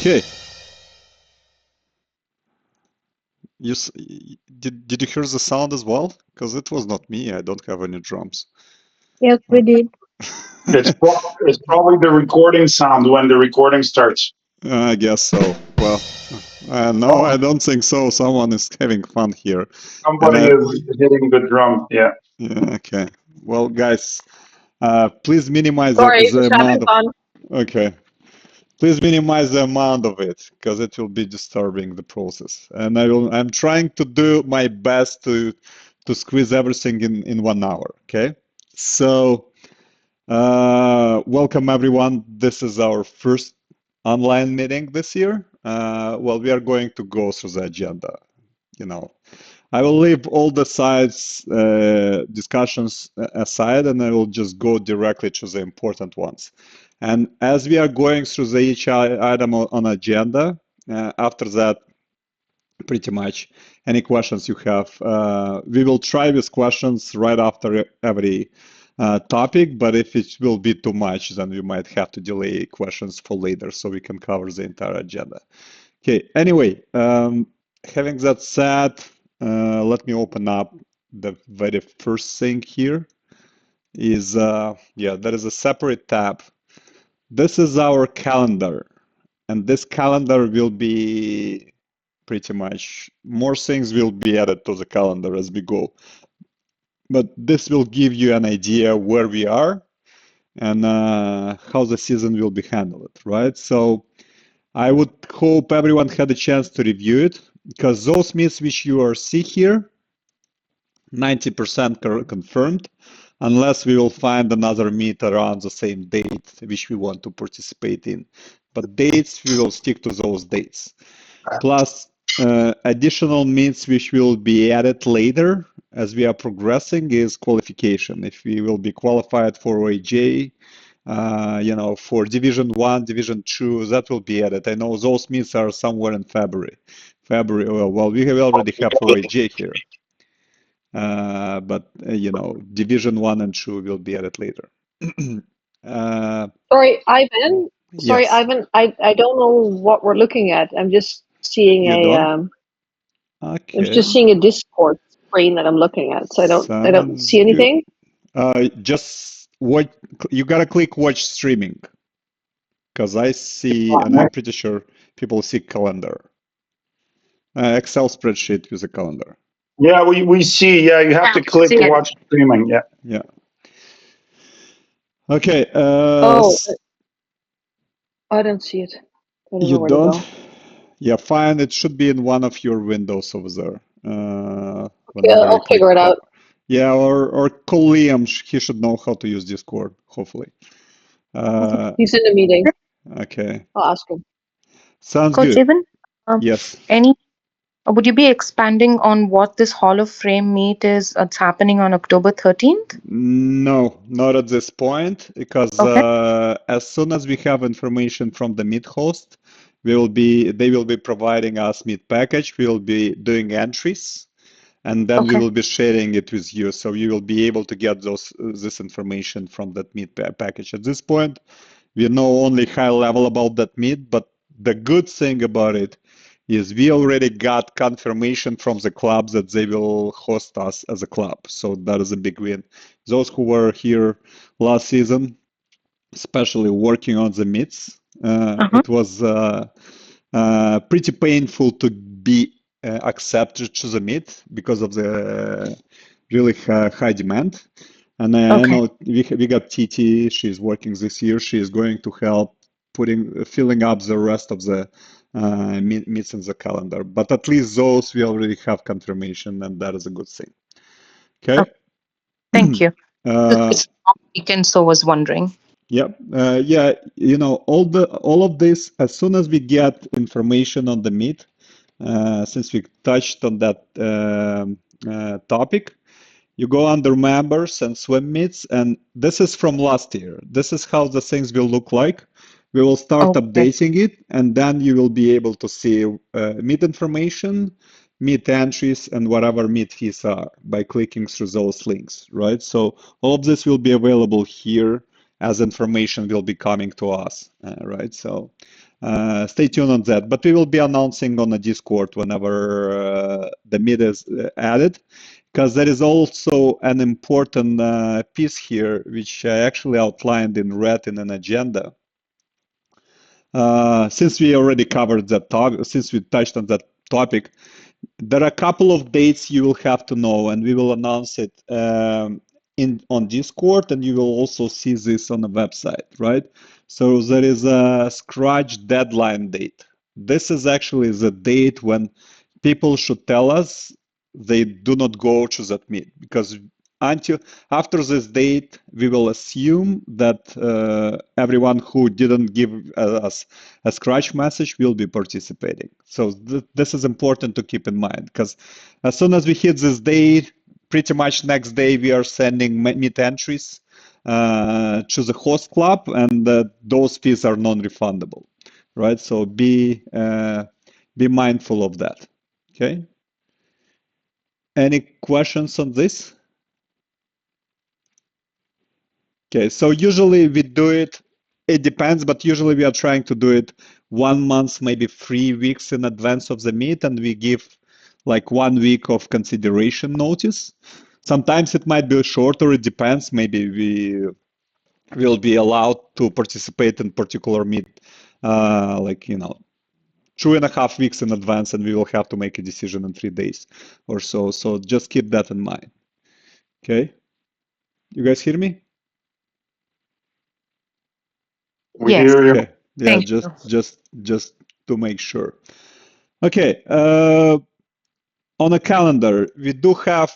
Okay. Did you hear the sound as well? Because it was not me. I don't have any drums. Yes, we did. It's probably the recording sound when the recording starts. I guess so. Well, no, I don't think so. Someone is having fun here. Somebody is hitting the drum. Yeah. Yeah, okay. Well, guys, please minimize Sorry, the just having amount of. fun. Okay. Please minimize the amount of it because it will be disturbing the process. And I'm trying to do my best to squeeze everything in 1 hour. Okay. So, welcome everyone. This is our first online meeting this year. Well, we are going to go through the agenda. You know, I will leave all the sides discussions aside, and I will just go directly to the important ones. And as we are going through each item on agenda, after that, pretty much any questions you have, we will try with questions right after every topic. But if it will be too much, then we might have to delay questions for later so we can cover the entire agenda. Okay. Anyway, having that said, let me open up the very first thing here is, yeah, there is a separate tab. This is our calendar, and this calendar will be pretty much more things will be added to the calendar as we go. But this will give you an idea where we are and how the season will be handled, right? So I would hope everyone had a chance to review it because those meets which you are see here, 90% confirmed, unless we will find another meet around the same date which we want to participate in. But dates, we will stick to those dates. Plus, additional meets which will be added later as we are progressing is qualification. If we will be qualified for OAJ, for Division 1, Division 2, that will be added. I know those meets are somewhere in February. Well, we already have OAJ here. But Division 1 and 2 will be added later. Sorry, Ivan. Sorry, Yes. Ivan. I don't know what we're looking at. I'm just seeing You a don't? I'm Okay. just seeing a Discord screen that I'm looking at. So I don't Sounds see good. anything. Just what you gotta click watch streaming because I see, and I'm pretty sure people see calendar. Excel spreadsheet with a calendar. Yeah, we see. Yeah, you have to click watch streaming. Yeah. Yeah. Okay. Oh, I don't see it. I don't know You where to don't? go. Yeah, fine. It should be in one of your windows over there. Yeah, Whenever you I'll click. figure it out. Yeah, or call Liam. He should know how to use Discord, hopefully. He's in the meeting. Okay. I'll ask him. Sounds Coach good. Ivan, Yes. would you be expanding on what this Hall of Fame meet is? It's happening on October 13th? No, not at this point, because Okay. as soon as we have information from the meet host, they will be providing us meet package. We will be doing entries, and then we Okay. will be sharing it with you. So you will be able to get this information from that meet package. At this point, we know only high level about that meet, but the good thing about it is we already got confirmation from the clubs that they will host us as a club. So that is a big win. Those who were here last season, especially working on the meets, it was pretty painful to be accepted to the meet because of the really high demand. And I know we got TT. She's working this year. She is going to help filling up the rest of the meets in the calendar. But at least those we already have confirmation, and that is a good thing. Okay. Thank you. It's weekend, so was wondering. Yep. Yeah. All of this, as soon as we get information on the meet, since we touched on that topic, you go under members and swim meets, and this is from last year. This is how the things will look like. We will start updating it, and then you will be able to see meet information, meet entries, and whatever meet fees are by clicking through those links, right? So all of this will be available here as information will be coming to us, right? So Stay tuned on that. But we will be announcing on the Discord whenever the meet is added, because there is also an important piece here, which I actually outlined in red in an agenda. Since we already covered that topic, since we touched on that topic, there are a couple of dates you will have to know, and we will announce it on Discord, and you will also see this on the website, right? So there is a Scratch deadline date. This is actually the date when people should tell us they do not go to that meet, because after this date, we will assume that everyone who didn't give us a Scratch message will be participating. So this is important to keep in mind, because as soon as we hit this date, pretty much next day we are sending meet entries to the host club, and those fees are non-refundable, right? So be mindful of that. Okay. Any questions on this? Okay, so usually we do it, it depends, but usually we are trying to do it 1 month, maybe 3 weeks in advance of the meet, and we give like 1 week of consideration notice. Sometimes it might be shorter, it depends. Maybe we will be allowed to participate in particular meet, like, 2.5 weeks in advance, and we will have to make a decision in 3 days or so. So just keep that in mind. Okay, you guys hear me? We Yes. hear you. Okay. Yeah, Thank you. just to make sure. Okay. On a calendar, we do have,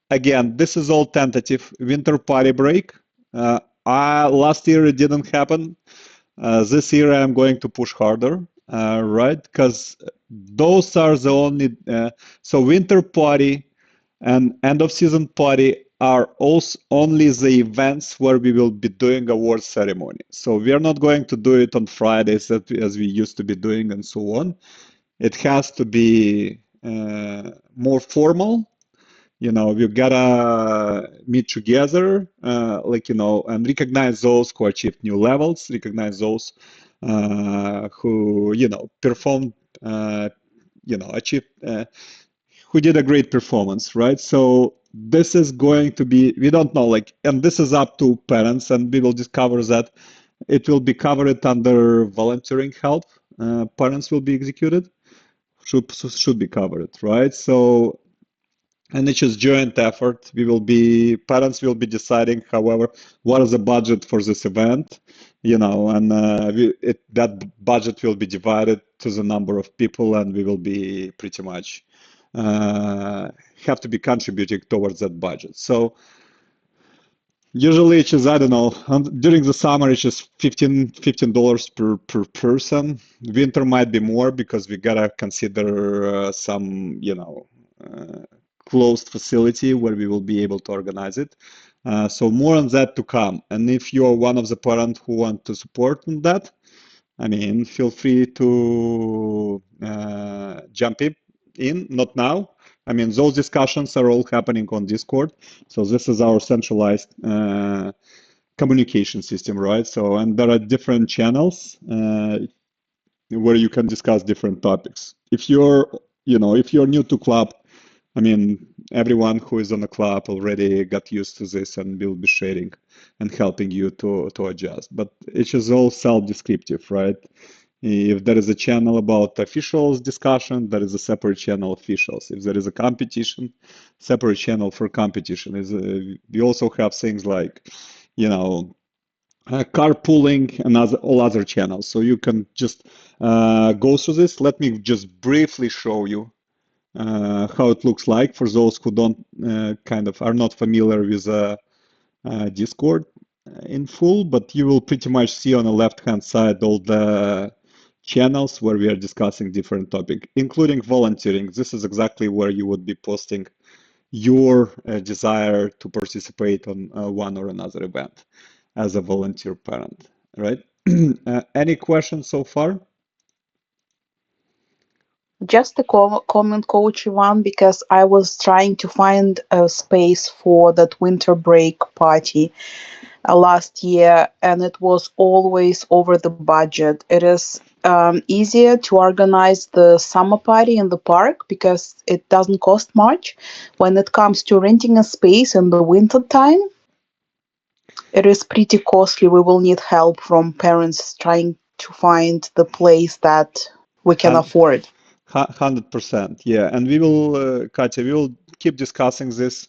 again, this is all tentative, winter party break. Last year it didn't happen. This year I'm going to push harder, right? Because those are the only, so winter party and end of season party are also only the events where we will be doing award ceremony. So we are not going to do it on Fridays as we used to be doing and so on. It has to be more formal. We gotta meet together, and recognize those who achieved new levels, recognize those who, performed, achieved, who did a great performance, right? So this is going to be, we don't know, and this is up to parents, and we will discover that it will be covered under volunteering help. Parents will be executed, should be covered, right? So, and it's just joint effort. Parents will be deciding, however, what is the budget for this event, and that budget will be divided to the number of people, and we will be pretty much have to be contributing towards that budget. So usually it's just, I don't know, during the summer it's just $15 per person. Winter might be more because we gotta consider some, closed facility where we will be able to organize it. So more on that to come. And if you're one of the parents who want to support on that, feel free to jump in, not now. Those discussions are all happening on Discord. So this is our centralized communication system, right? So, and there are different channels where you can discuss different topics. If you're new to club, everyone who is on the club already got used to this and will be sharing and helping you to adjust. But it is all self-descriptive, right? If there is a channel about officials discussion, there is a separate channel officials. If there is a competition, separate channel for competition. We also have things like, carpooling and all other channels. So you can just go through this. Let me just briefly show you how it looks like for those who don't are not familiar with Discord in full, but you will pretty much see on the left-hand side all the channels where we are discussing different topics, including volunteering. This is exactly where you would be posting your desire to participate on one or another event as a volunteer parent, right? Any questions so far? Just a comment, Coach Ivan, because I was trying to find a space for that winter break party last year, and it was always over the budget. It is easier to organize the summer party in the park because it doesn't cost much. When it comes to renting a space in the winter time, it is pretty costly. We will need help from parents trying to find the place that we can Hun- afford. 100%. Yeah. And we will, Katya, we will keep discussing this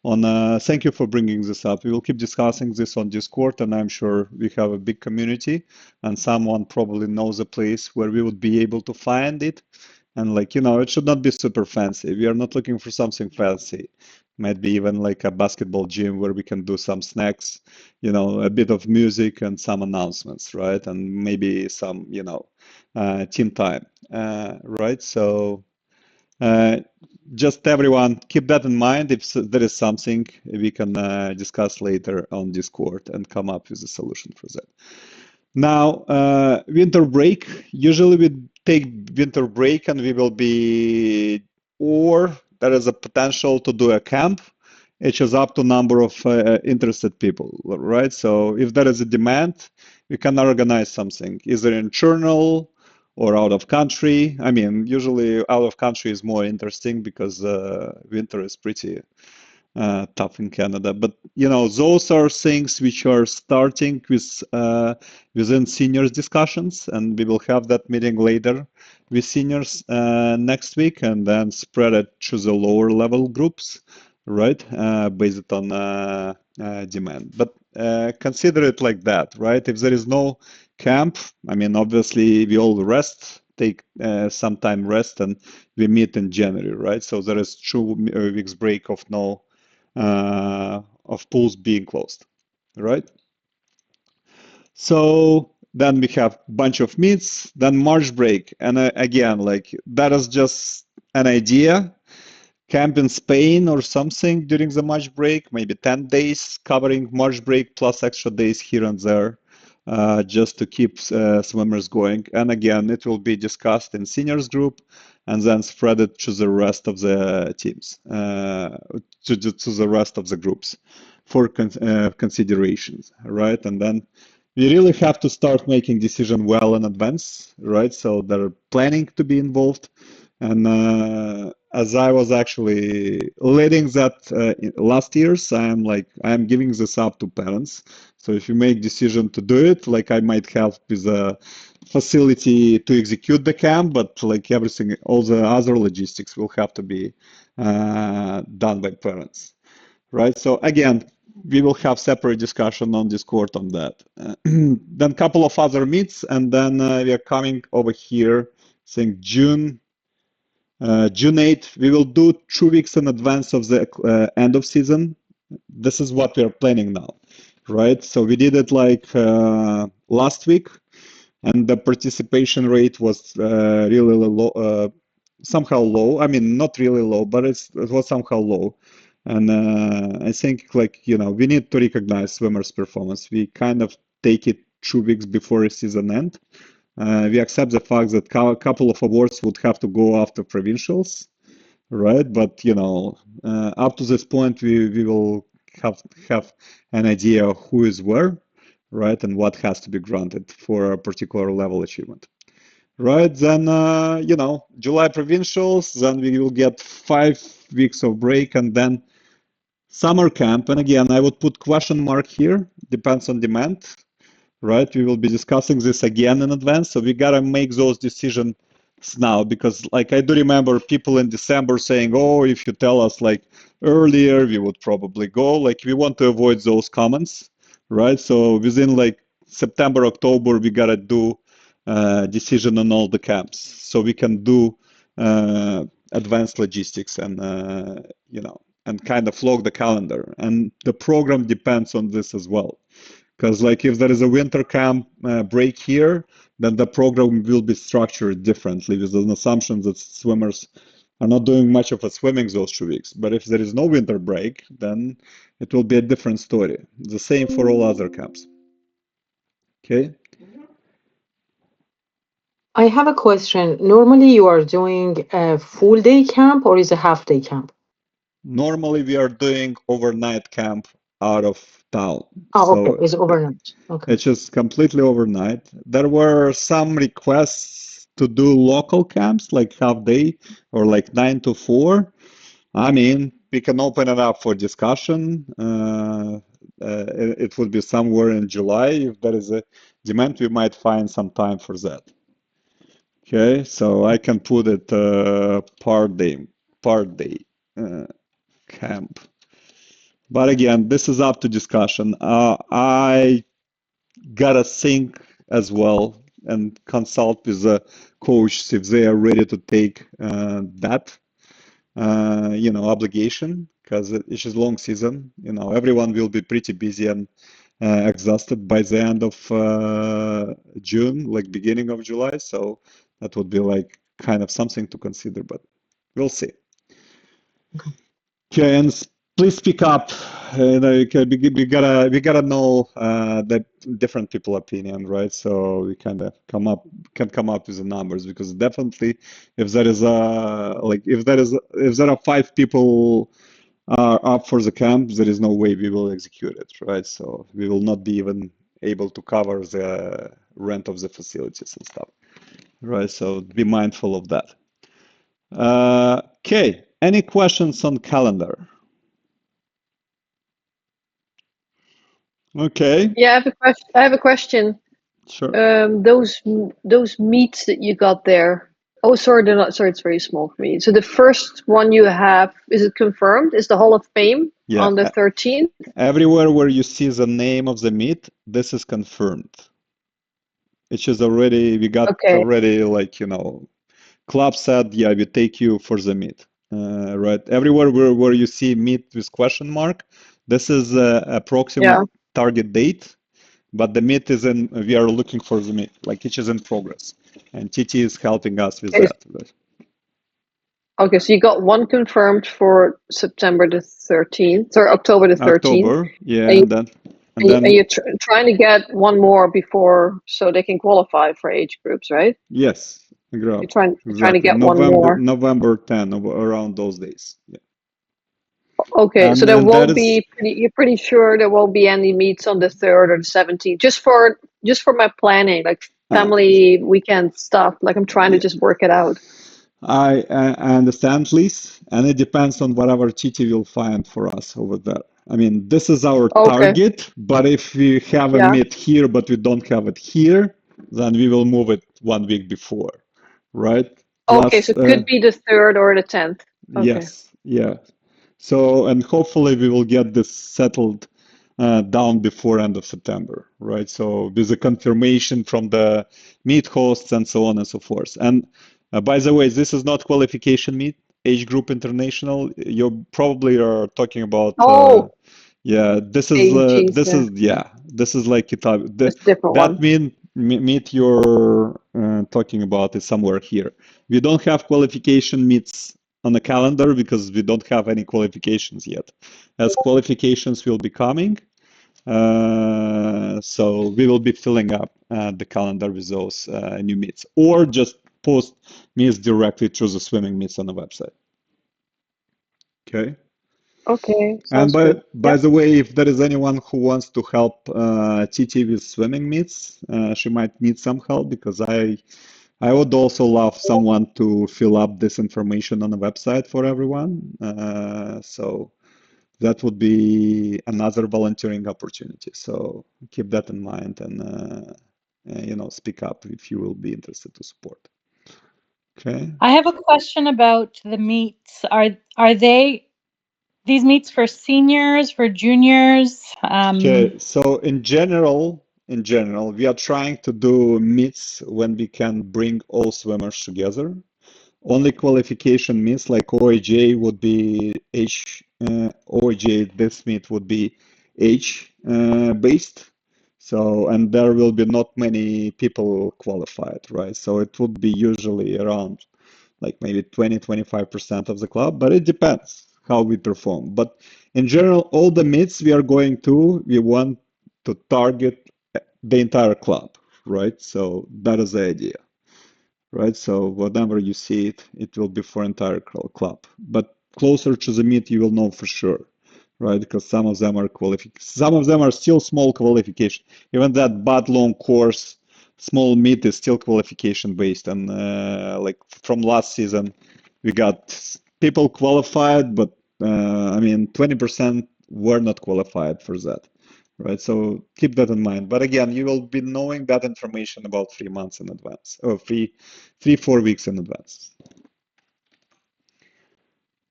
on, thank you for bringing this up. We will keep discussing this on Discord, and I'm sure we have a big community, and someone probably knows a place where we would be able to find it. And like, it should not be super fancy. We are not looking for something fancy. Might be even like a basketball gym where we can do some snacks, a bit of music and some announcements, right? And maybe some, team time, right? So just everyone keep that in mind. If there is something we can discuss later on Discord and come up with a solution for that. Now, winter break. Usually we take winter break and we will be, or there is a potential to do a camp. It is up to number of interested people, right? So if there is a demand, we can organize something, either internal or out of country. I mean, usually out of country is more interesting because winter is pretty tough in Canada. But those are things which are starting with within seniors discussions, and we will have that meeting later with seniors next week, and then spread it to the lower level groups, right? Based on demand. But consider it like that, right? If there is no camp, I mean, obviously we all rest, take some time rest, and we meet in January, right? So there is 2 weeks break of no of pools being closed, right? So then we have bunch of meets, then March break, and again, like that is just an idea. Camp in Spain or something during the March break, maybe 10 days covering March break plus extra days here and there, just to keep swimmers going. And again, it will be discussed in seniors group and then spread it to the rest of the teams, to the rest of the groups for considerations, right? And then we really have to start making decision well in advance, right? So they're planning to be involved. And as I was actually leading that last years, I'm giving this up to parents. So if you make decision to do it, like I might help with a facility to execute the camp, but like everything, all the other logistics will have to be done by parents, right? So again, we will have separate discussion on Discord on that. Then a couple of other meets, and then we are coming over here, saying June 8th. We will do 2 weeks in advance of the end of season. This is what we are planning now, right? So we did it like last week, and the participation rate was really low, somehow low. I mean, not really low, but it was somehow low. And I think we need to recognize swimmers' performance. We kind of take it 2 weeks before a season end. We accept the fact that a couple of awards would have to go after provincials, right? But up to this point, we will have an idea of who is where, right, and what has to be granted for a particular level achievement, right? Then July provincials, then we will get 5 weeks of break, and then summer camp. And again, I would put question mark here, depends on demand, right? We will be discussing this again in advance, so we gotta make those decisions now, because like I do remember people in December saying, oh, if you tell us like earlier, we would probably go. Like we want to avoid those comments, right? So within like September, October, we gotta do decision on all the camps, so we can do advanced logistics and and kind of log the calendar. And the program depends on this as well. Because like if there is a winter camp break here, then the program will be structured differently with an assumption that swimmers are not doing much of a swimming those 2 weeks. But if there is no winter break, then it will be a different story. The same for all other camps. Okay. I have a question. Normally you are doing a full day camp or is a half day camp? Normally we are doing overnight camp out of Oh, So okay. It's overnight. Okay. it's just completely overnight. There were some requests to do local camps, like half day or like 9 to 4. I mean, we can open it up for discussion. It would be somewhere in July. If there is a demand, we might find some time for that. Okay, so I can put it part day camp. But again, this is up to discussion. I gotta think as well and consult with the coach if they are ready to take that obligation, because it's just long season. Everyone will be pretty busy and exhausted by the end of June, like beginning of July. So that would be like kind of something to consider, but we'll see. Okay, and please speak up. We gotta know the different people opinion, right? So we kind of come up with the numbers, because definitely if there is if there are 5 people are up for the camp, there is no way we will execute it, right? So we will not be even able to cover the rent of the facilities and stuff, right? So be mindful of that. Okay, any questions on calendar? Okay, Yeah, I have a question. sure. Those meats that you got there. Oh, sorry, they're not. Sorry, it's very small for me. So the first one you have, is it confirmed? Is the Hall of Fame Yeah, on the 13th? everywhere where you see the name of the meet, this is confirmed. It's just already, we got Okay. already, club said, yeah, we take you for the meet. Right. Everywhere where you see meet with question mark, this is approximate Yeah. target date, but the meet is in, we are looking for the meet, like it is in progress. And TT is helping us with Okay. that. Right? Okay, so you got one confirmed for September the 13th, or October the 13th. October, yeah, And, and then you're trying to get one more before, so they can qualify for age groups, right? yes, You're trying to exactly. get one more. November 10, around those days. Yeah. Okay, so And there that won't is be. You're pretty sure there won't be any meets on the 3rd or the 17th. Just for my planning, like family weekend stuff. Like I'm trying to yeah. just work it out. I understand, Liz, and it depends on whatever TT will find for us over there. I mean, this is our Okay. target, but if we have a Yeah. meet here, but we don't have it here, then we will move it 1 week before, right? Okay, so it could be the 3rd or the 10th. Okay. Yes, yeah. So, and hopefully we will get this settled down before end of September, right? So with a confirmation from the meet hosts and so on and so forth. And by the way, this is not qualification meet, Age Group International. You probably are talking about, Oh, yeah, this is AGs, this is like that's a different that one. meet you're talking about is somewhere here. We don't have qualification meets on the calendar because we don't have any qualifications yet. As qualifications will be coming, so we will be filling up the calendar with those new meets, or just post meets directly through the swimming meets on the website. Okay. Okay, And sounds good. by the way, if there is anyone who wants to help TT with swimming meets, she might need some help, because I would also love someone to fill up this information on the website for everyone. So that would be another volunteering opportunity. So keep that in mind, and speak up if you will be interested to support. Okay. I have a question about the meets. Are they these meets for seniors, for juniors? Okay, so in general, we are trying to do meets when we can bring all swimmers together. Only qualification meets like OAJ would be OAJ, this meet would be age based. So, and there will be not many people qualified, right? So it would be usually around like maybe 20-25% of the club, but it depends how we perform. But in general, all the meets we are going to, we want to target the entire club, right? So that is the idea, right? So whenever you see it, it will be for entire club. But closer to the meet, you will know for sure. right? Because some of them are still small qualification. Even that bad long course, small meet is still qualification based. And like from last season, we got people qualified, but I mean 20% were not qualified for that, right? So keep that in mind. But again, you will be knowing that information about 3 months in advance, or 4 weeks in advance.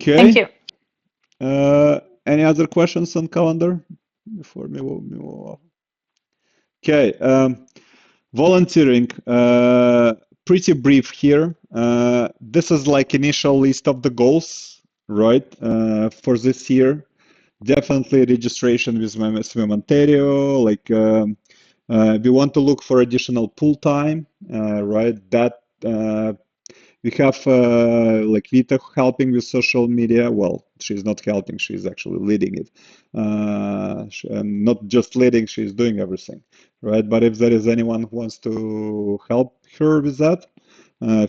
Thank Okay. you. Any other questions on calendar before we move on? Okay. Volunteering. Pretty brief here. This is like initial list of the goals, right? For this year. Definitely registration with Swim Ontario. Like we want to look for additional pool time, right? That we have like Vita helping with social media. Well, she's not helping, she's actually leading it. And not just leading, she's doing everything, right? But if there is anyone who wants to help her with that,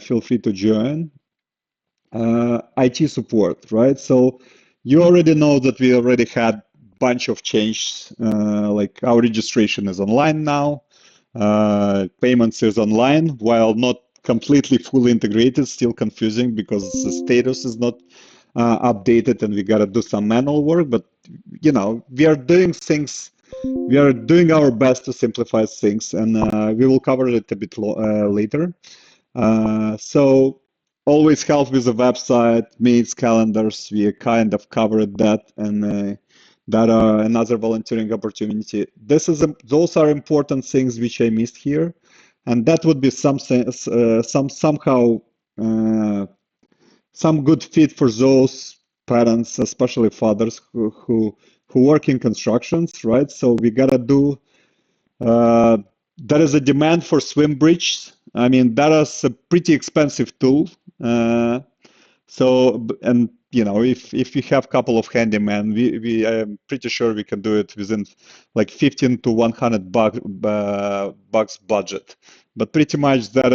feel free to join. IT support, right? So you already know that we already had bunch of changes, like our registration is online now, payments is online, while not completely fully integrated, still confusing because the status is not updated and we gotta do some manual work, but you know, we are doing things, we are doing our best to simplify things, and we will cover it a bit later. So always help with the website, meets, calendars. We kind of covered that, and that are another volunteering opportunity. Those are important things which I missed here, and that would be something, somehow some good fit for those parents, especially fathers who work in constructions, right? So we gotta do. There is a demand for swim bridges. I mean, that is a pretty expensive tool. So, and you know, if you have a couple of handymen, we I'm pretty sure we can do it within like 15 to 100 bucks budget. But pretty much that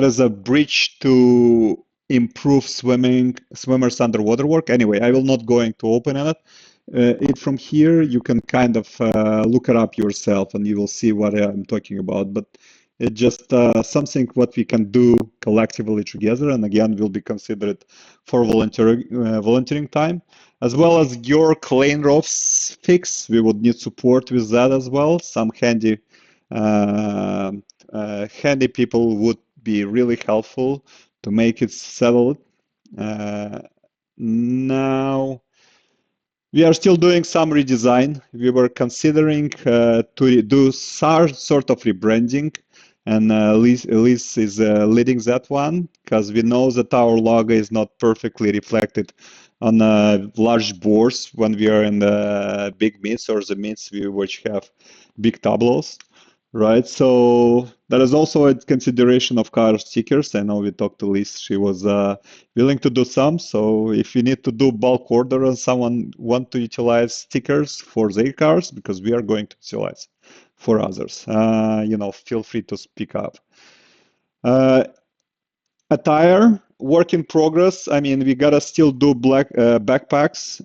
is a bridge to improve swimmers underwater work. Anyway, I will not going to open it from here. You can kind of look it up yourself and you will see what I'm talking about. But it's just something what we can do collectively together, and again will be considered for volunteering time, as well as your Lane Rovs fix. We would need support with that as well. Some handy people would be really helpful to make it settled. Now we are still doing some redesign. We were considering to do sort of rebranding, and Liz is leading that one because we know that our logo is not perfectly reflected on large boards when we are in the big meets or the meets which have big tableaus. Right, so there is also a consideration of car stickers. I know we talked to Liz; she was willing to do some. So if you need to do bulk order and someone want to utilize stickers for their cars, because we are going to utilize for others, you know, feel free to speak up. Attire, work in progress. I mean, we gotta still do black backpacks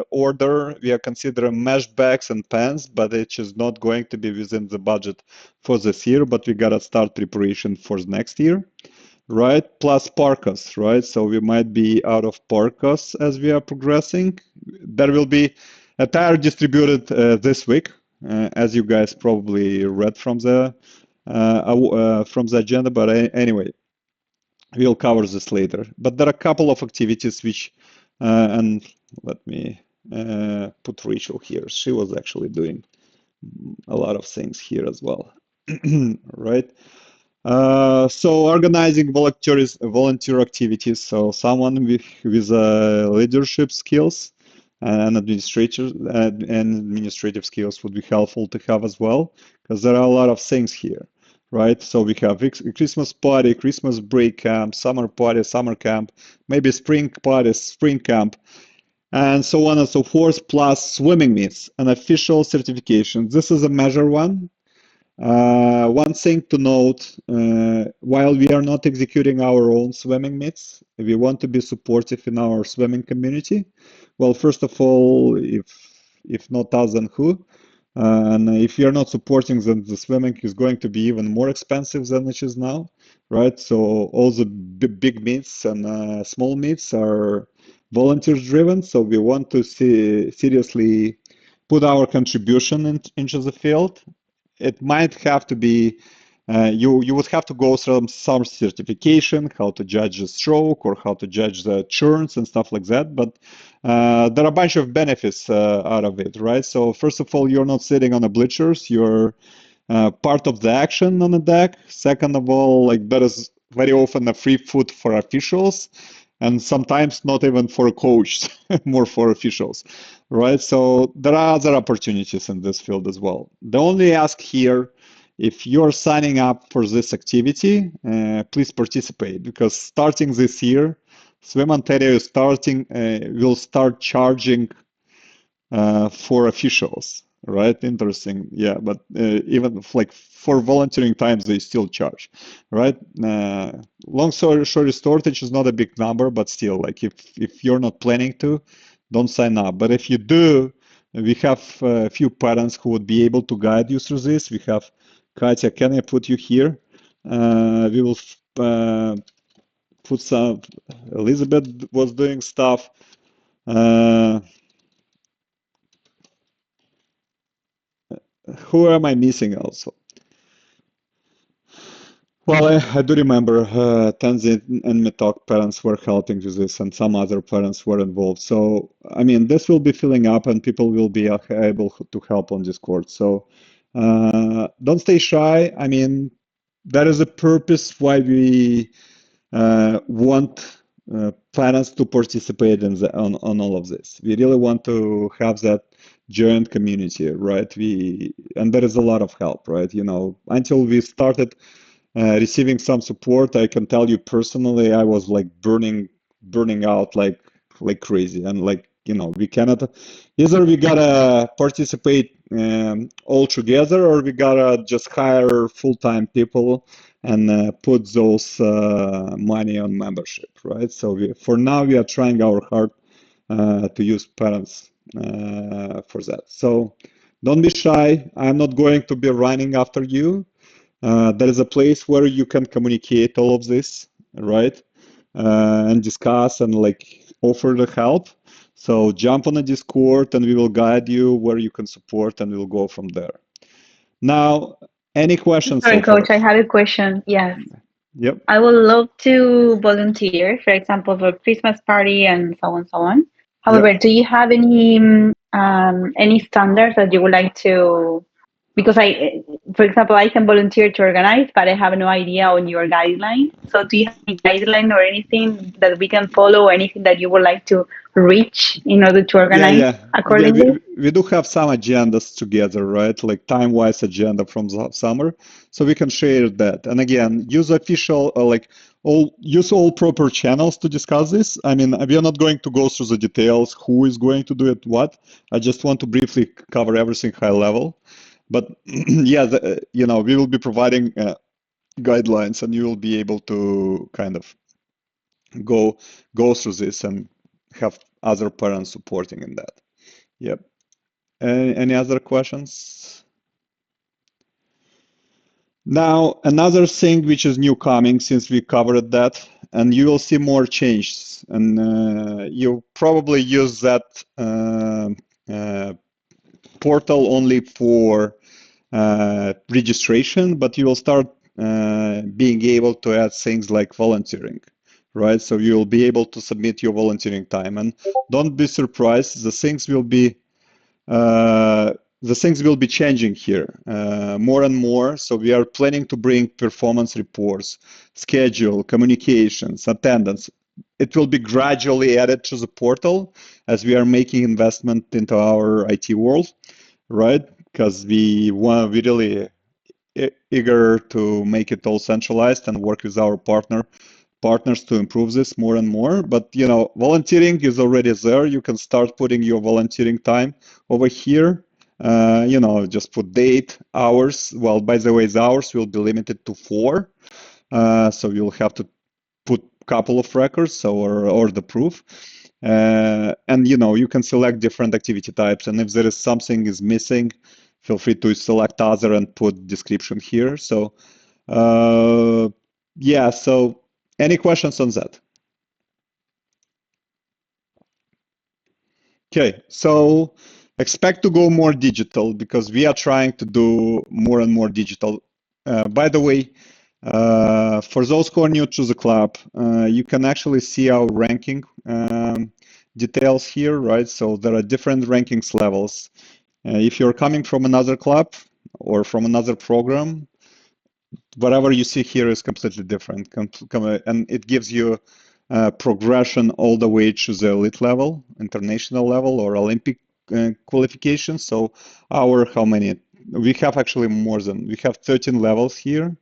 order. We are considering mesh bags and pants, but it is not going to be within the budget for this year. But we gotta start preparation for next year, right? Plus parkas, right? So we might be out of parkas as we are progressing. There will be attire distributed this week, as you guys probably read from the agenda. But anyway. We'll cover this later, but there are a couple of activities which, and let me put Rachel here. She was actually doing a lot of things here as well, right? So organizing volunteer activities. So someone with leadership skills and administrative skills would be helpful to have as well, because there are a lot of things here. Right, so we have Christmas party, Christmas break camp, summer party, summer camp, maybe spring party, spring camp, and so on and so forth, plus swimming meets and official certification. This is a major one. One thing to note, while we are not executing our own swimming meets, we want to be supportive in our swimming community. Well, first of all, if not us, then who? And if you're not supporting, then the swimming is going to be even more expensive than it is now, right? So all the big meets and small meets are volunteers driven. So we want to seriously put our contribution into the field. It might have to be you would have to go through some certification, how to judge the stroke or how to judge the churns and stuff like that. But there are a bunch of benefits out of it, right? So first of all, you're not sitting on the bleachers; you're part of the action on the deck. Second of all, like there is very often a free food for officials, and sometimes not even for a coach, more for officials, right? So there are other opportunities in this field as well. The only ask here, if you're signing up for this activity, please participate, because starting this year, Swim Ontario will start charging for officials, right? Interesting, yeah. But even like for volunteering times, they still charge, right? Long story short, is not a big number, but still, like if you're not planning to, don't sign up. But if you do, we have a few parents who would be able to guide you through this. We have Katya, can I put you here? We will put some. Elizabeth was doing stuff. Who am I missing also? Well, I do remember Tenzin and Metok parents were helping with this, and some other parents were involved. So, I mean, this will be filling up, and people will be able to help on Discord. So, don't stay shy. I mean, that is a purpose why we want parents to participate on all of this. We really want to have that joint community, right? And there is a lot of help, right? You know, until we started receiving some support, I can tell you personally, I was like burning out like crazy, and like, you know, we cannot, either we gotta participate all together, or we gotta just hire full-time people and put those money on membership, right? So for now, we are trying our hard to use parents for that. So don't be shy. I'm not going to be running after you. There is a place where you can communicate all of this, right? And discuss and like offer the help. So jump on a Discord and we will guide you where you can support, and we'll go from there. Now, any questions Sorry, so far? Coach, I had a question. Yes. Yep. I would love to volunteer, for example, for Christmas party and so on, so on. However, do you have any standards that you would like to? Because for example, I can volunteer to organize, but I have no idea on your guideline. So, do you have any guideline or anything that we can follow, or anything that you would like to reach in order to organize accordingly? We do have some agendas together, right? Like time-wise agenda from the summer, so we can share that. And again, use official use all proper channels to discuss this. I mean, we are not going to go through the details, who is going to do it, what. I just want to briefly cover everything high level. But yeah, you know, we will be providing guidelines, and you will be able to kind of go through this and have other parents supporting in that. Yep. Any other questions? Now, another thing which is new coming, since we covered that, and you will see more changes, and you probably use that portal only for registration, but you will start being able to add things like volunteering, right? So you will be able to submit your volunteering time, and don't be surprised, the things will be changing here more and more. So we are planning to bring performance reports, schedule, communications, attendance. It will be gradually added to the portal as we are making investment into our IT world, right? Because we really eager to make it all centralized and work with our partners to improve this more and more. But you know, volunteering is already there. You can start putting your volunteering time over here. You know, just put date, hours. Well, by the way, the hours will be limited to 4. So you'll have to put a couple of records, so or the proof. And you know, you can select different activity types. And if there is something is missing, feel free to select other and put description here. So yeah, so any questions on that? Okay, so expect to go more digital because we are trying to do more and more digital. By the way, for those who are new to the club, you can actually see our ranking details here, right? So there are different rankings levels. If you're coming from another club or from another program, whatever you see here is completely different, and it gives you progression all the way to the elite level, international level, or Olympic qualification. So how many? We have actually we have 13 levels here.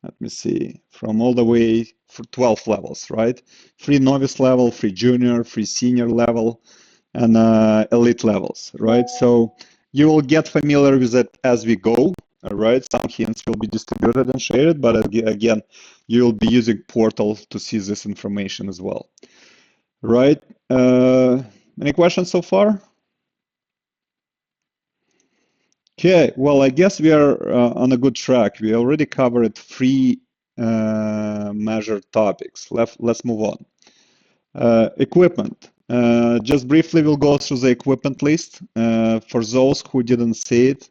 Let me see, from all the way for 12 levels, right? Free novice level, free junior, free senior level, and elite levels, right? So you will get familiar with it as we go, all right? Some hints will be distributed and shared, but again, you'll be using Portal to see this information as well, right? Any questions so far? Okay, well, I guess we are on a good track. We already covered 3 measured topics. Let's move on. Equipment. Just briefly, we'll go through the equipment list. For those who didn't see it,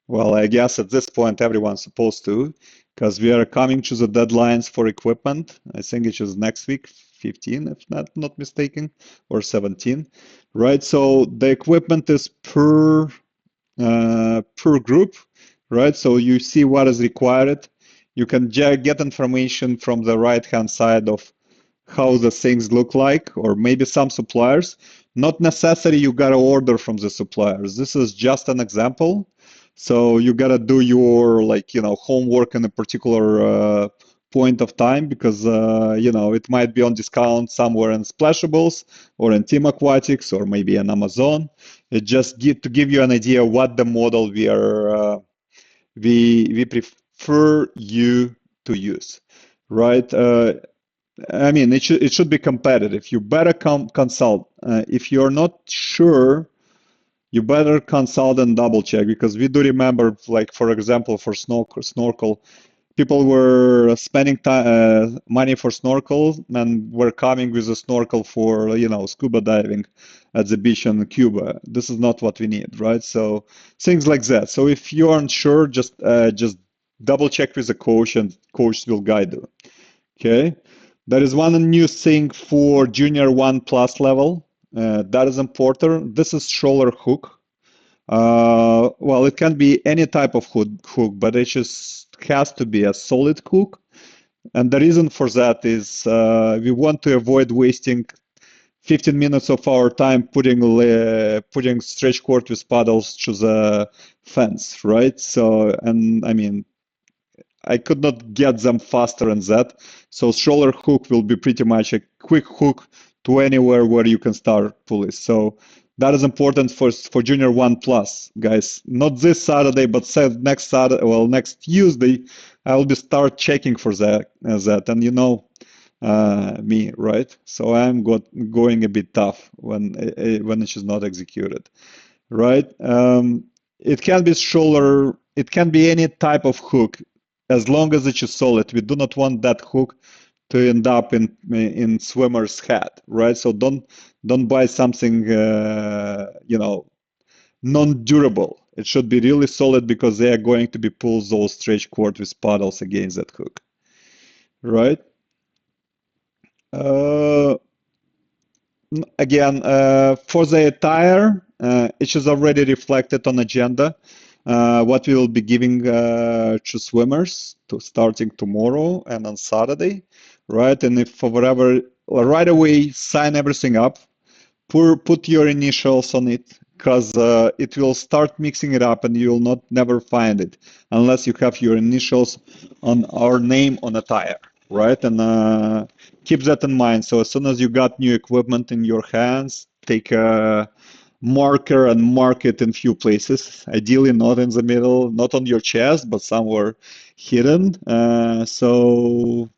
well, I guess at this point everyone's supposed to, because we are coming to the deadlines for equipment. I think it is next week, 15, if not mistaken, or 17, right? So the equipment is per group, right? So you see what is required. You can get information from the right-hand side of how the things look like, or maybe some suppliers. Not necessarily you gotta order from the suppliers. This is just an example. So you gotta do your homework in a particular point of time because it might be on discount somewhere in Splashables or in Team Aquatics or maybe in Amazon. It just to give you an idea what the model we prefer you to use, right? I mean, it should be competitive. You better consult. If you're not sure, you better consult and double check because we do remember, like for example, for snorkel, people were spending money for snorkel and were coming with a snorkel for scuba diving at the beach in Cuba. This is not what we need, right? So things like that. So if you aren't sure, just double check with the coach, and coach will guide you. Okay. There is one new thing for Junior 1+ level. That is important. This is shoulder hook. Well, it can be any type of hook, but it just has to be a solid hook. And the reason for that is we want to avoid wasting 15 minutes of our time putting stretch cord with paddles to the fence, right? So, and I mean, I could not get them faster than that. So shoulder hook will be pretty much a quick hook to anywhere where you can start pulleys. So that is important for Junior 1+, guys. Not this Saturday, but next Saturday, well, next Tuesday, I will be start checking for that. And me, right? So I'm going a bit tough when it is not executed, right? It can be shoulder, it can be any type of hook, as long as it is solid. We do not want that hook to end up in swimmer's head, right? So don't buy something non-durable. It should be really solid because they are going to be pull those stretch cord with paddles against that hook, right? Again, for the attire, it is already reflected on agenda. What we will be giving to swimmers starting tomorrow and on Saturday, right? And if for whatever, right away, sign everything up, put your initials on it, because it will start mixing it up and you will never find it unless you have your initials on our name on attire, right? And keep that in mind. So as soon as you got new equipment in your hands, take a marker and mark it in few places, ideally not in the middle, not on your chest, but somewhere hidden. So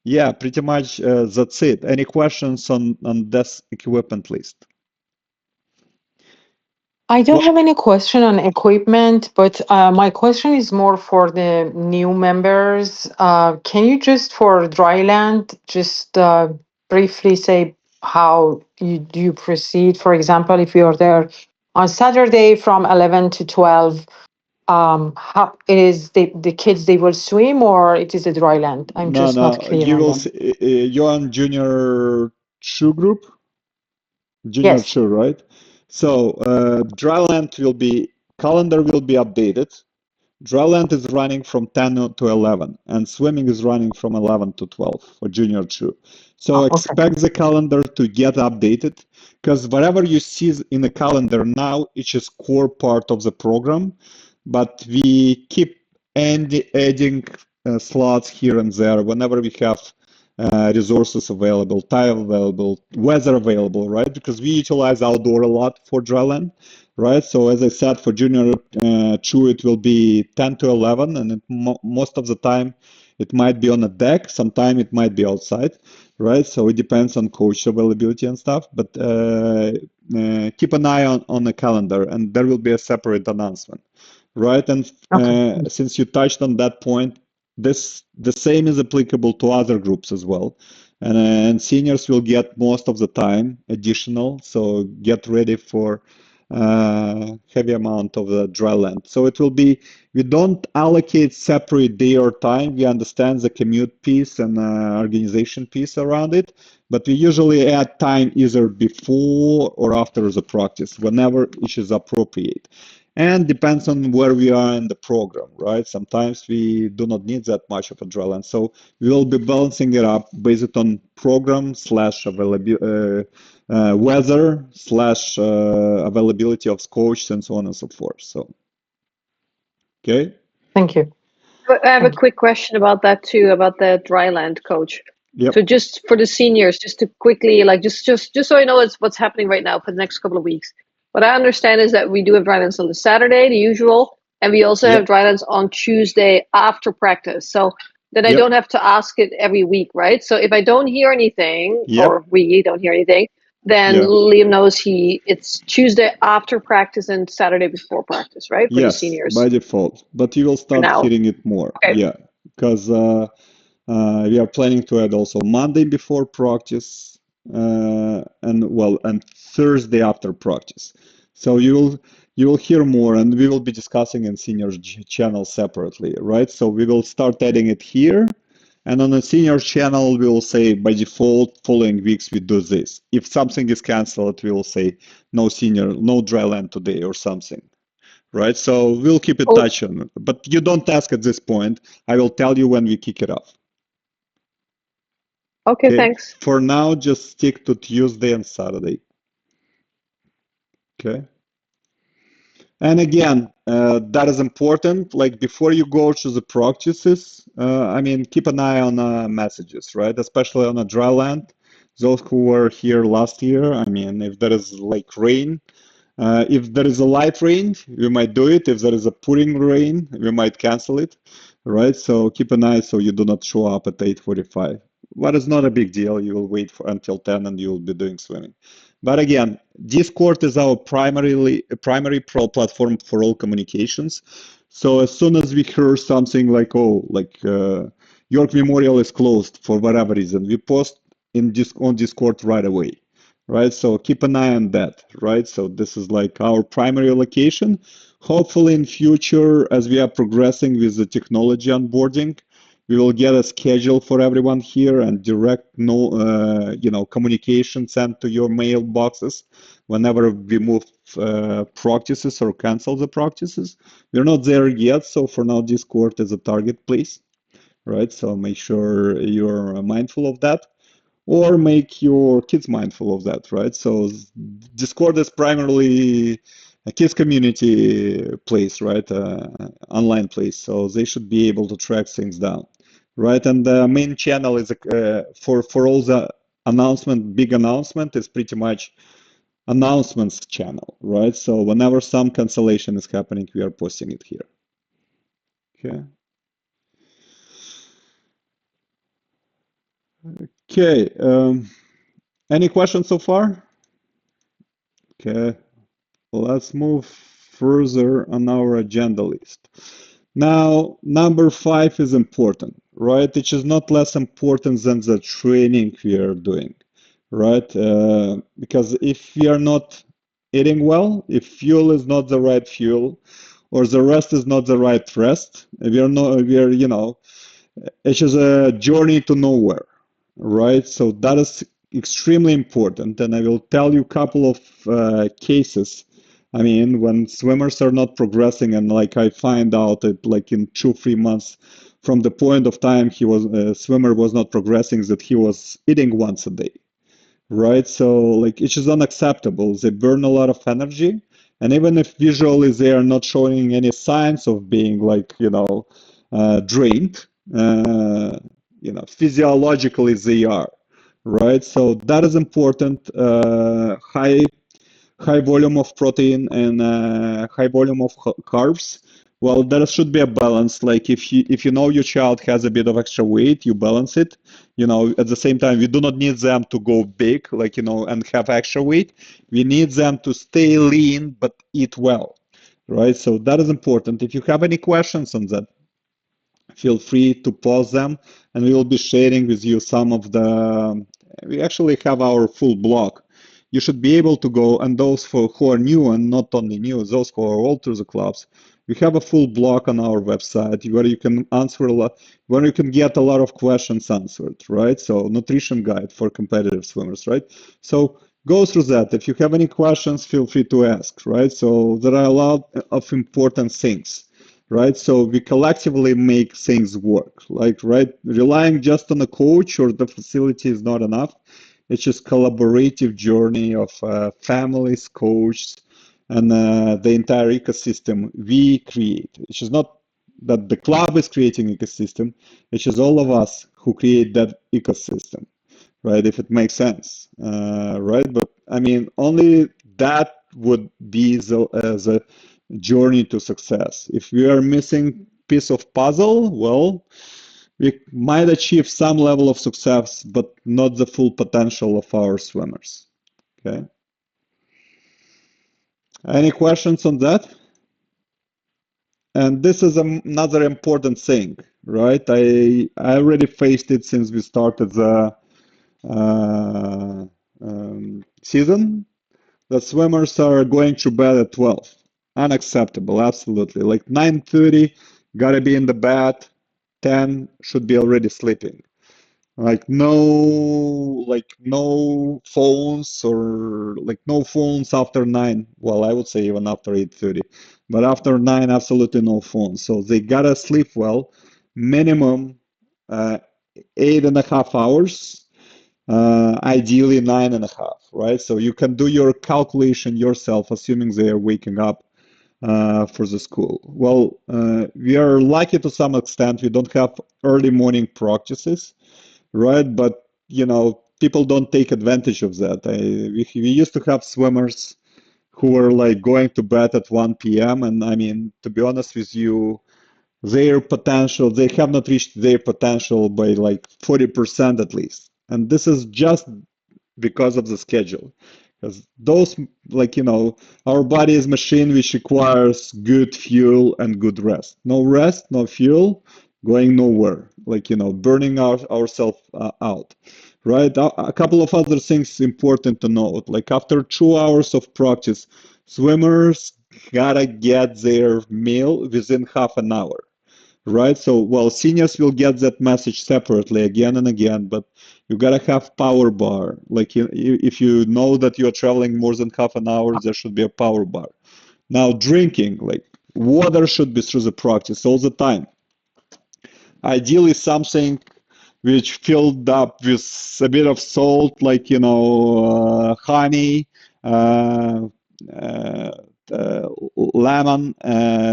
yeah, pretty much that's it. Any questions on this equipment list? I don't Well, have any question on equipment, but my question is more for the new members. Can you just for Dryland just briefly say how do you proceed? For example, if you're there on Saturday from 11 to 12, how it is the kids they will swim or it is a Dryland? I'm no, just not no, clear you on will them. see, you're on junior two group, junior Yes. two, right? So Dryland will be calendar will be updated. Dryland is running from 10 to 11, and swimming is running from 11 to 12 for junior two. So Okay. expect the calendar to get updated because whatever you see in the calendar now, it's just core part of the program, but we keep adding slots here and there whenever we have resources available, time available, weather available, right? Because we utilize outdoor a lot for Dryland, right? So as I said, for junior two, it will be 10 to 11, and most of the time it might be on a deck. Sometime it might be outside, right? So it depends on coach availability and stuff. But keep an eye on the calendar, and there will be a separate announcement, right? And Okay. since you touched on that point, the same is applicable to other groups as well. And seniors will get most of the time additional, so get ready for heavy amount of the dry land. So it will be, we don't allocate separate day or time. We understand the commute piece and organization piece around it, but we usually add time either before or after the practice, whenever it is appropriate. And depends on where we are in the program, right? Sometimes we do not need that much of a dry land. So we will be balancing it up based on program slash availability, weather slash availability of coach and so on and so forth. So, okay. Thank you. I have a Thank you. quick question about that too, about the dryland coach. Yep. So just for the seniors, just to quickly, like, just so I know what's happening right now for the next couple of weeks. What I understand is that we do have drylands on the Saturday, the usual, and we also have Yep. drylands on Tuesday after practice. So then I Yep. don't have to ask it every week, right? So if I don't hear anything, Yep. or we don't hear anything, then Yeah. Liam knows it's Tuesday after practice and Saturday before practice, right? For the Yes, seniors by default. But you will for start now. hearing it more. Okay. Yeah, because we are planning to add also Monday before practice, and Thursday after practice. So you will hear more, and we will be discussing in senior channel separately, right? So we will start adding it here, and on the senior channel we will say by default following weeks we do this. If something is canceled, we will say no senior, no dry land today or something. Right, so we'll keep in Oh, touch on it, but you don't ask at this point. I will tell you when we kick it off. okay, Okay, thanks. for now, just stick to Tuesday and Saturday. Okay, and again, that is important. Like before you go to the practices, I mean, keep an eye on messages, right? Especially on a dry land. Those who were here last year, I mean, if there is like rain, if there is a light rain, we might do it. If there is a pouring rain, we might cancel it, right? So keep an eye so you do not show up at 8:45. But it's not a big deal. You will wait for until 10 and you will be doing swimming. But again, Discord is our primary pro platform for all communications. So as soon as we hear something like, oh, like York Memorial is closed for whatever reason, we post on Discord right away, right? So keep an eye on that, right? So this is like our primary location. Hopefully in future, as we are progressing with the technology onboarding, we will get a schedule for everyone here and direct communication sent to your mailboxes whenever we move practices or cancel the practices. We're not there yet, so for now Discord is a target place, right? So make sure you're mindful of that, or make your kids mindful of that, right? So Discord is primarily a kids community place, right? Online place, so they should be able to track things down, right? And the main channel is for all the big announcement is pretty much announcements channel, right? So whenever some cancellation is happening, we are posting it here. Okay. Okay. Any questions so far? Okay. Let's move further on our agenda list. Now, number 5 is important, right? It is not less important than the training we are doing, right? Because if we are not eating well, if fuel is not the right fuel, or the rest is not the right rest, it's just a journey to nowhere, right? So that is extremely important, and I will tell you a couple of cases. I mean, when swimmers are not progressing, and like I find out that like in 2-3 months from the point of time swimmer was not progressing, that he was eating once a day, right? So like it is unacceptable. They burn a lot of energy, and even if visually they are not showing any signs of being drained, physiologically they are, right? So that is important. High volume of protein and high volume of carbs. Well, there should be a balance. Like if you know your child has a bit of extra weight, you balance it. At the same time, we do not need them to go big, and have extra weight. We need them to stay lean but eat well, right? So that is important. If you have any questions on that, feel free to pause them, and we will be sharing with you some of we actually have our full blog. You should be able to go, and those who are new, and not only new, those who are old to the clubs, we have a full blog on our website where you can where you can get a lot of questions answered, right? So nutrition guide for competitive swimmers, right? So go through that. If you have any questions, feel free to ask, right? So there are a lot of important things, right? So we collectively make things work, right? Relying just on a coach or the facility is not enough. It's just collaborative journey of families, coaches, and the entire ecosystem we create. It's just not that the club is creating ecosystem. It's just all of us who create that ecosystem, right? If it makes sense, right? But I mean, only that would be the journey to success. If we are missing piece of puzzle, well, we might achieve some level of success, but not the full potential of our swimmers. Okay. Any questions on that? And this is another important thing, right? I already faced it since we started the season. The swimmers are going to bed at 12. Unacceptable, absolutely. Like 9:30, gotta be in the bed. 10 should be already sleeping. No phones, or like no phones after 9. Well, I would say even after 8:30, but after 9, absolutely no phones. So they gotta sleep well, minimum 8.5 hours, ideally 9.5, right? So you can do your calculation yourself, assuming they are waking up for the school. Well, we are lucky to some extent. We don't have early morning practices, right? But people don't take advantage of that. We used to have swimmers who were like going to bed at 1 p.m. And I mean, to be honest with you, they have not reached their potential by like 40% at least. And this is just because of the schedule. Because our body is a machine which requires good fuel and good rest. No rest, no fuel, going nowhere. Burning ourselves out, right? A couple of other things important to note. Like after 2 hours of practice, swimmers gotta get their meal within half an hour, right? So, well, seniors will get that message separately again and again, but you gotta have power bar. Like if you know that you're traveling more than half an hour, there should be a power bar. Now, drinking, like water should be through the practice all the time. Ideally, something which filled up with a bit of salt, like honey, uh, uh, lemon,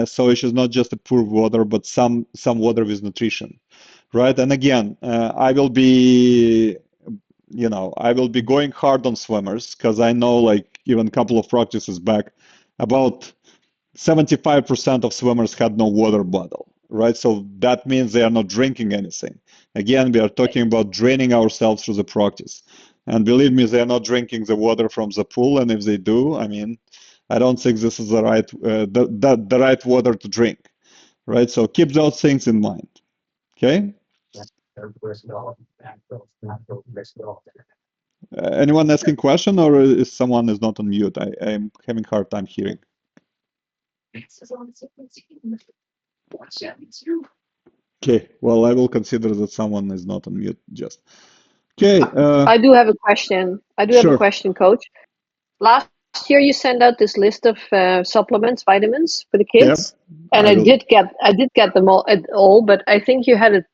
so it is not just a pure water, but some water with nutrition, right? And again, I will be going hard on swimmers because I know like even a couple of practices back, about 75% of swimmers had no water bottle, right? So that means they are not drinking anything. Again, we are talking about draining ourselves through the practice. And believe me, they are not drinking the water from the pool. And if they do, I mean, I don't think this is the right the right water to drink, right? So keep those things in mind. Okay. Anyone asking question, or is someone is not on mute? I'm having a hard time hearing. Okay, well, I will consider that someone is not on mute. Just okay. I do have a question. I do have a Sure. question, Coach. Last year you sent out this list of supplements, vitamins for the kids, and I did get them all, but I think you had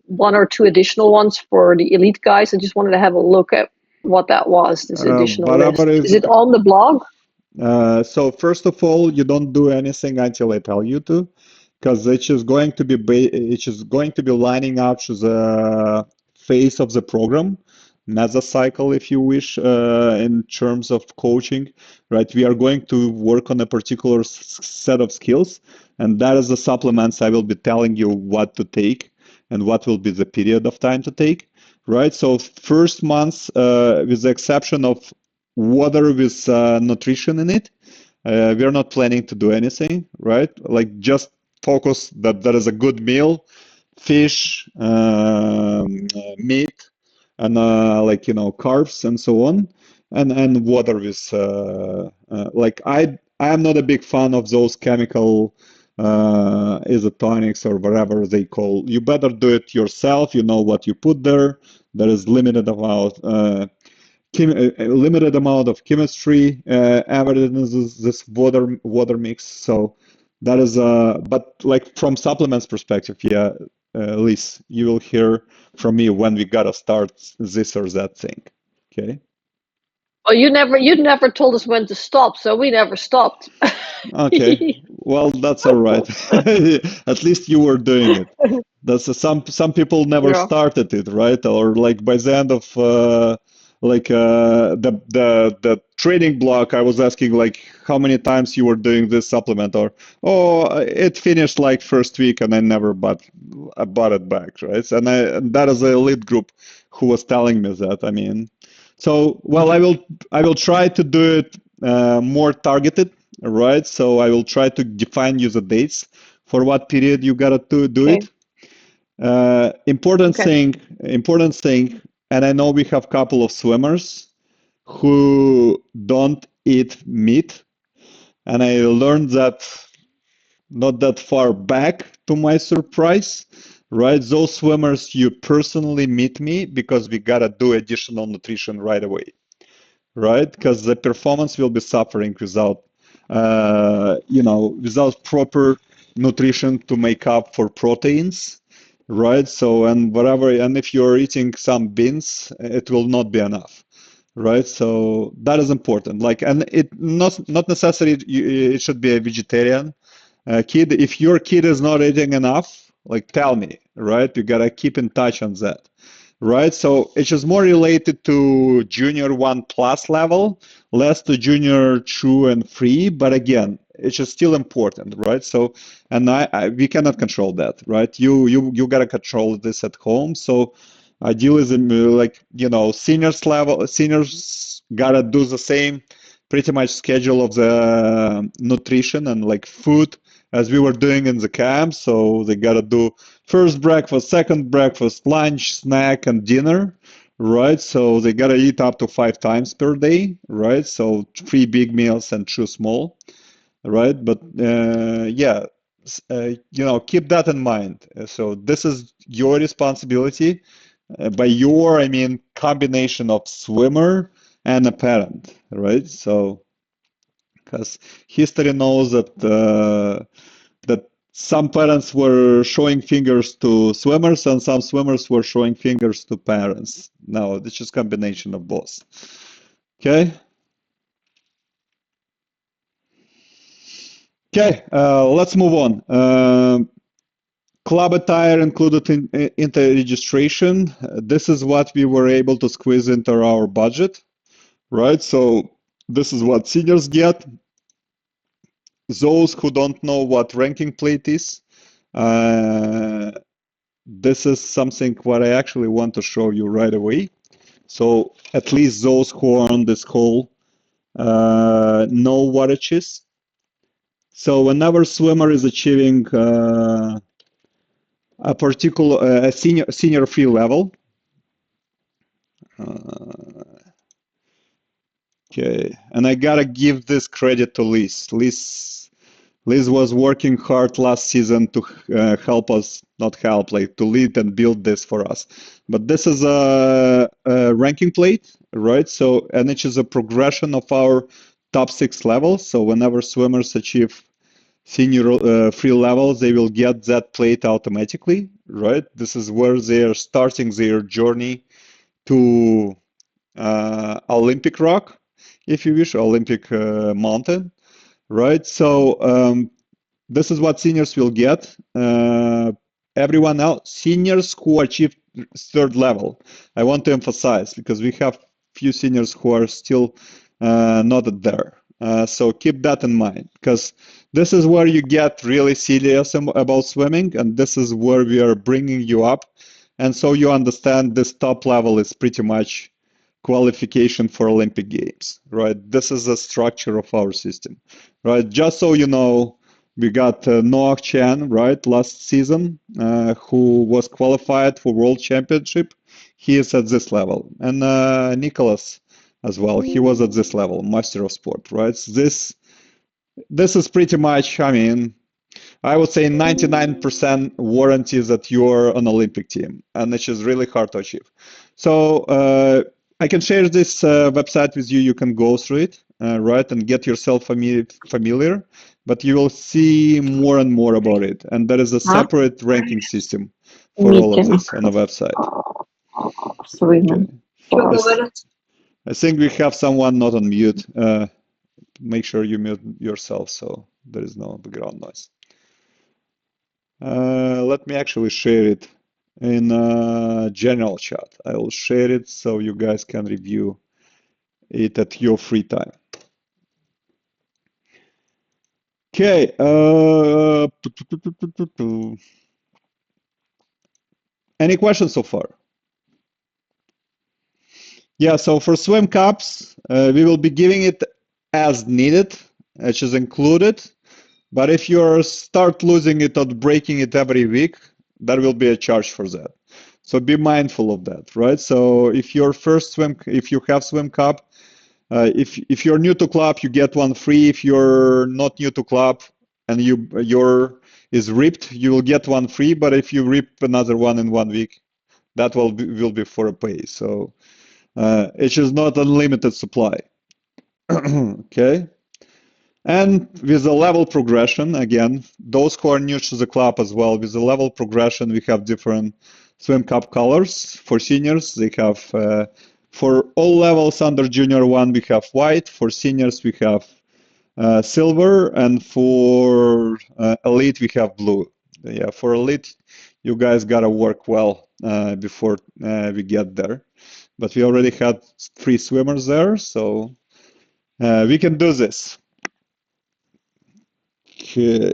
one or two additional ones for the elite guys. I just wanted to have a look at what that was. This additional list. Is it on the blog? So first of all, you don't do anything until I tell you to, because it is going to be lining up to the phase of the program, mesocycle, if you wish, in terms of coaching, right? We are going to work on a particular set of skills, and that is the supplements I will be telling you what to take and what will be the period of time to take, right? So first months, with the exception of water with nutrition in it, we're not planning to do anything, right? Like just focus that there is a good meal, fish, meat, and carbs and so on, and water with like I am not a big fan of those chemical isotonics or whatever they call. You better do it yourself. You know what you put there. There is limited amount of chemistry added in this water mix. So that is but like from supplements perspective, yeah, Liz, you will hear from me when we gotta start this or that thing. Okay. Oh, you never told us when to stop, so we never stopped. Okay. Well, that's all right. At least you were doing it. That's some people never Yeah. started it, right? Or like by the end of the trading block, I was asking like how many times you were doing this supplement, or it finished like first week and I never bought it back, right? And that is the elite group who was telling me that. I mean, so well, I will try to do it more targeted, right? So I will try to define you the dates for what period you gotta do Okay. it. Important Okay. thing, and I know we have a couple of swimmers who don't eat meat, and I learned that not that far back, to my surprise, right? Those swimmers, you personally meet me because we gotta do additional nutrition right away, right? Because the performance will be suffering without, without proper nutrition to make up for proteins, right? So, and if you're eating some beans, it will not be enough, right? So that is important. Like, and it not necessarily it should be a vegetarian kid. If your kid is not eating enough, like tell me, right? You gotta keep in touch on that, right? So it is more related to junior 1+ level, less to junior 2 and 3. But again, it is still important, right? So, and we cannot control that, right? You gotta control this at home. So idealism, seniors gotta do the same pretty much schedule of the nutrition and like food as we were doing in the camp. So they gotta do first breakfast, second breakfast, lunch, snack, and dinner, right? So they gotta eat up to 5 times per day, right? So 3 big meals and 2 small, right? But keep that in mind. So this is your responsibility. By your, I mean combination of swimmer and a parent, right? So because history knows that that some parents were showing fingers to swimmers and some swimmers were showing fingers to parents. No, it's just combination of both. Okay. Okay, let's move on. Club attire included into registration. This is what we were able to squeeze into our budget, right? So This is what seniors get. Those who don't know what ranking plate is, this is something what I actually want to show you right away. So at least those who are on this call know what it is. So whenever swimmer is achieving a particular senior free level, okay, and I gotta give this credit to Liz. Liz was working hard last season to help us, not help, like to lead and build this for us. But this is a ranking plate, right? So, and it is a progression of our top 6 levels. So whenever swimmers achieve senior free levels, they will get that plate automatically, right? This is where they are starting their journey to Olympic Rock, if you wish, Olympic Mountain, right? So this is what seniors will get. Everyone else, seniors who achieved 3rd level, I want to emphasize because we have few seniors who are still not there. So keep that in mind because this is where you get really serious about swimming, and this is where we are bringing you up. And so you understand this top level is pretty much qualification for Olympic Games, right? This is the structure of our system, right? Just so you know, we got Noah Chen, right, last season, who was qualified for World Championship. He is at this level. And Nicholas as well, he was at this level, Master of Sport, right? So this is pretty much, I mean, I would say 99% warranty that you're an Olympic team, and it's just really hard to achieve. So I can share this website with you. You can go through it, right, and get yourself familiar, but you will see more and more about it. And there is a separate ranking system for all of this on the website. Okay. I think we have someone not on mute. Make sure you mute yourself so there is no background noise. Let me actually share it in general chat. I will share it so you guys can review it at your free time. Okay. Any questions so far? Yeah, so for swim cups, we will be giving it as needed, which is included. But if you start losing it or breaking it every week, there will be a charge for that. So be mindful of that, right? So if your first swim, if you have swim cup, if you're new to club, you get one free. If you're not new to club and your is ripped, you will get one free. But if you rip another one in 1 week, that will be for a pay. So it is not unlimited supply. Okay. And with the level progression, again, those who are new to the club as well, with the level progression, we have different swim cup colors. For seniors, they have, for all levels under junior 1, we have white. For seniors, we have silver. And for elite, we have blue. Yeah, for elite, you guys got to work well before we get there. But we already had 3 swimmers there, so we can do this. Okay.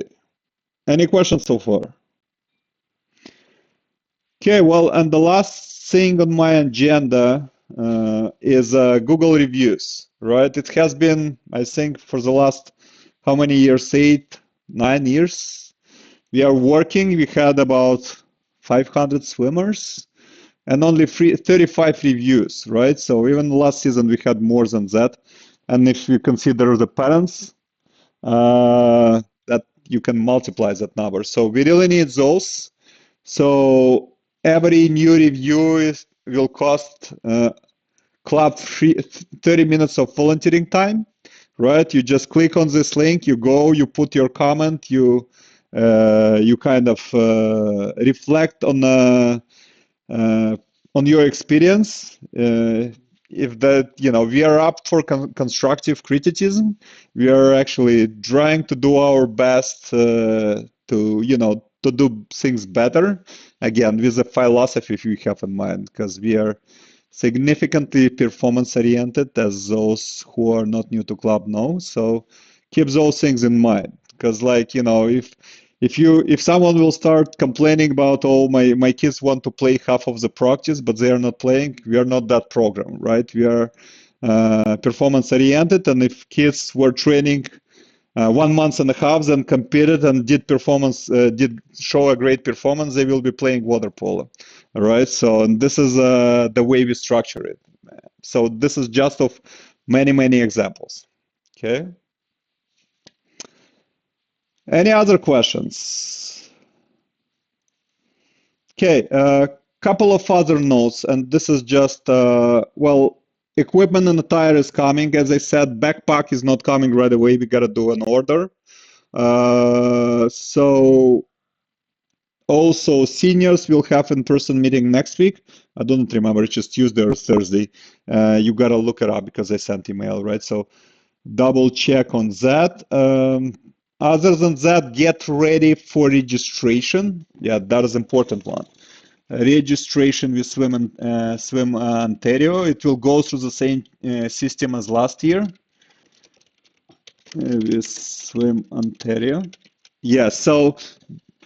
Any questions so far? Okay, well, and the last thing on my agenda is Google reviews, right? It has been, I think, for the last, how many years? 8, 9 years. We are working. We had about 500 swimmers and only 35 reviews, right? So even last season, we had more than that. And if you consider the parents, that you can multiply that number. So we really need those. So every new review will cost club free 30 minutes of volunteering time, right? You just click on this link, you go, you put your comment, you kind of reflect on your experience. If that, we are up for constructive criticism. We are actually trying to do our best to do things better. Again, with the philosophy we have in mind, because we are significantly performance-oriented, as those who are not new to club know. So keep those things in mind, because like, you know, if someone will start complaining about, oh, my kids want to play half of the practice, but they are not playing, we are not that program, right? We are performance oriented, and if kids were training 1 month and a half, then competed and did show a great performance, they will be playing water polo, all right? So, and this is the way we structure it. So this is just of many examples. Okay. Any other questions? Okay, a couple of other notes, and this is just, well, equipment and attire is coming. As I said, backpack is not coming right away. We got to do an order. So also seniors will have in-person meeting next week. I don't remember, it's just Tuesday or Thursday. You got to look it up because I sent email, right? So double check on that. Other than that, get ready for registration. Yeah, that is important one. Registration with Swim Ontario. It will go through the same system as last year with Swim Ontario. Yeah, so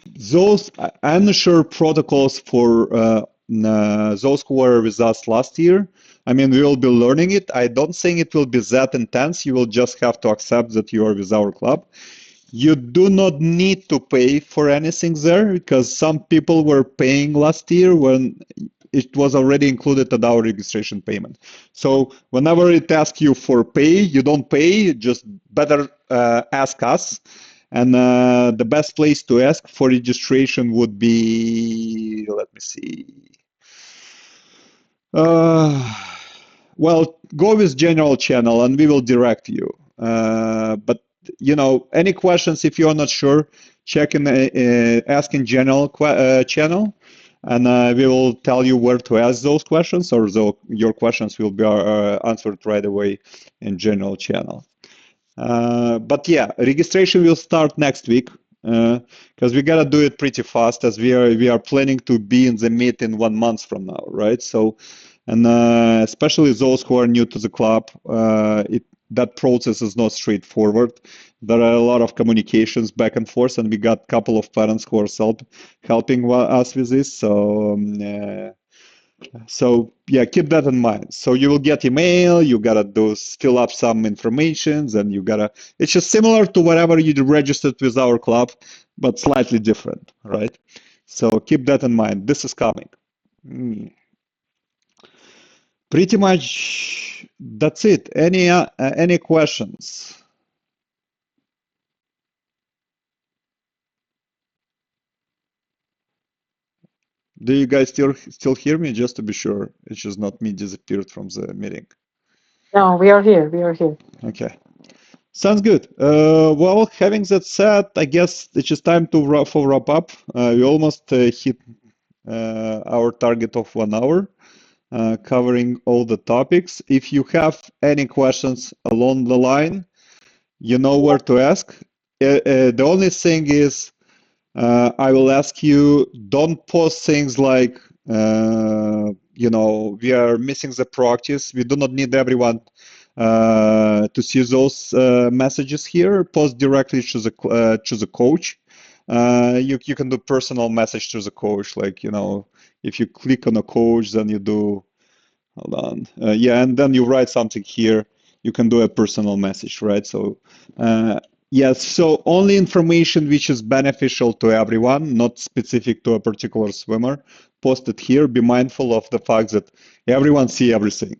those, I'm not sure protocols for those who were with us last year. I mean, we will be learning it. I don't think it will be that intense. You will just have to accept that you are with our club. You do not need to pay for anything there, because some people were paying last year when it was already included at our registration payment. So whenever it asks you for pay, you don't pay, just better ask us. And the best place to ask for registration would be, let me see. Well, go with general channel and we will direct you. But you know, any questions, if you're not sure, check in ask in general channel, and we will tell you where to ask those questions, or your questions will be answered right away in general channel. But yeah, registration will start next week, because we gotta do it pretty fast, as we are planning to be in the meet in 1 month from now, right? So, and especially those who are new to the club, that process is not straightforward. There are a lot of communications back and forth, and we got a couple of parents who are helping us with this. So, so yeah, keep that in mind. So you will get email, you gotta fill up some information, and you gotta, it's just similar to whatever you registered with our club, but slightly different, right? So keep that in mind. This is coming. Pretty much that's it. Any questions? Do you guys still hear me? Just to be sure, it's just not me disappeared from the meeting. No, we are here. We are here. Okay, sounds good. Well, having that said, I guess it's just time to wrap up. We almost hit our target of 1 hour. Covering all the topics. If you have any questions along the line, you know where to ask. The only thing is, I will ask you, don't post things like, you know, we are missing the practice. We do not need everyone to see those messages here. Post directly to the coach. You can do personal message to the coach, like, you know, if you click on a coach, then you do, hold on, yeah, and then you write something here, you can do a personal message, right? So, yes, so only information which is beneficial to everyone, not specific to a particular swimmer, post it here. Be mindful of the fact that everyone see everything,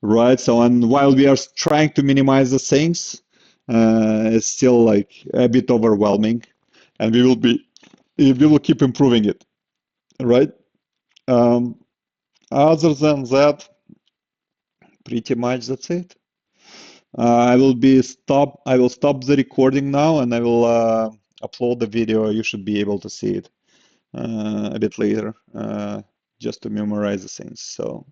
right? So, and while we are trying to minimize the things, it's still like a bit overwhelming, and we will keep improving it, right? Other than that, pretty much that's it. I will stop the recording now, and I will upload the video. You should be able to see it a bit later, just to memorize the things. So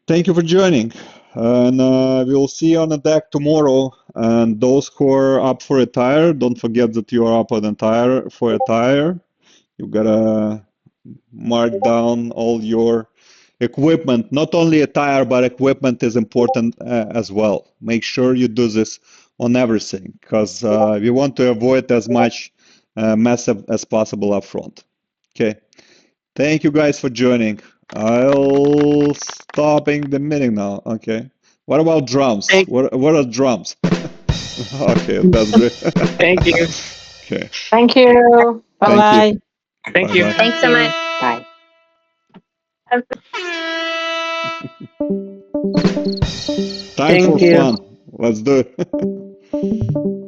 thank you for joining, and we will see you on the deck tomorrow. And those who are up for attire, don't forget that you are up on attire for attire. You gotta mark down all your equipment. Not only attire, but equipment is important as well. Make sure you do this on everything because we want to avoid as much mess as possible up front. Okay. Thank you guys for joining. I'll stopping the meeting now. Okay. What about drums? What are drums? Okay, that's great. Thank you. Okay. Thank you. Bye Thank bye. you. Thank you. Bye-bye. Thanks so much. Bye. Time for Thank you. fun. Let's do it.